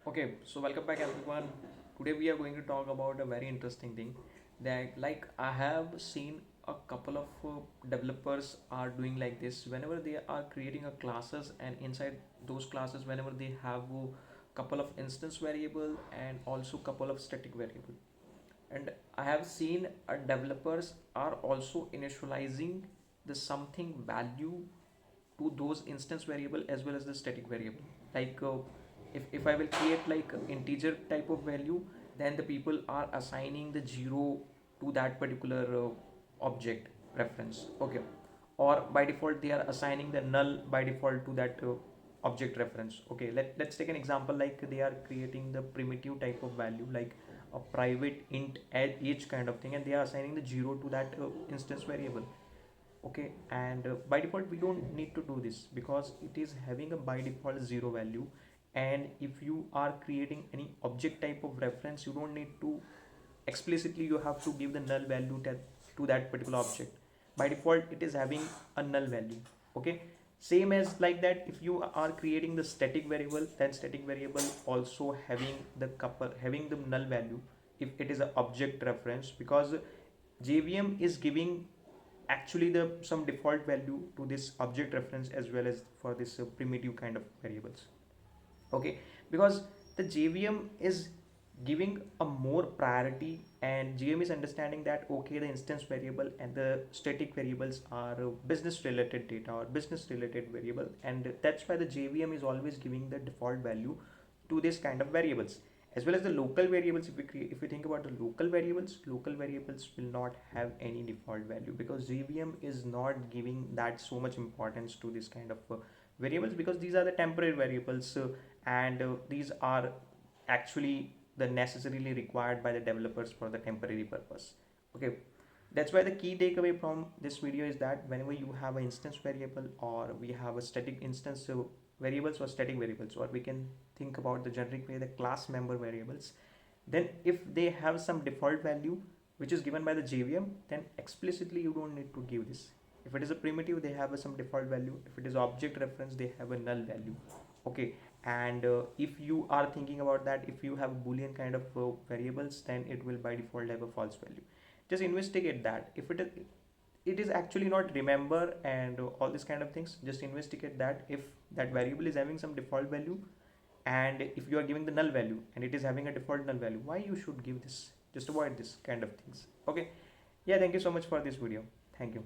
Okay, so welcome back everyone. Today we are going to talk about a very interesting thing that like I have seen a couple of developers are doing like this whenever they are creating a classes, and inside those classes whenever they have a couple of instance variable and also couple of static variable. And I have seen developers are also initializing the something value to those instance variable as well as the static variable. Like if I will create like integer type of value, then the people are assigning the zero to that particular object reference. Okay, or by default they are assigning the null by default to that object reference. Okay, let's take an example, like they are creating the primitive type of value like a private int age kind of thing, and they are assigning the zero to that instance variable. Okay, and by default we don't need to do this because it is having a by default zero value. And if you are creating any object type of reference, you don't need to explicitly you have to give the null value to that particular object. By default it is having a null value. Okay, same as like that, if you are creating the static variable, then static variable also having the couple having the null value if it is an object reference, because JVM is giving actually the some default value to this object reference as well as for this primitive kind of variables. Okay, because the JVM is giving a more priority, and GM is understanding that okay, the instance variable and the static variables are business related data or business related variable, and that's why the JVM is always giving the default value to this kind of variables. As well as the local variables, if we think about the local variables will not have any default value because JVM is not giving that so much importance to this kind of variables, because these are the temporary variables, and these are actually the necessarily required by the developers for the temporary purpose. Okay, that's why the key takeaway from this video is that whenever you have an instance variable or we have a static instance variables or static variables, or we can think about the generic way the class member variables, then if they have some default value which is given by the JVM, then explicitly you don't need to give this. If it is a primitive, they have some default value. If it is object reference, they have a null value. Okay, and if you are thinking about that, if you have boolean kind of variables, then it will by default have a false value. Just investigate that. If it is actually not remember and all these kind of things, just investigate that if that variable is having some default value, and if you are giving the null value and it is having a default null value, why you should give this? Just avoid this kind of things. Okay, yeah, thank you so much for this video. Thank you.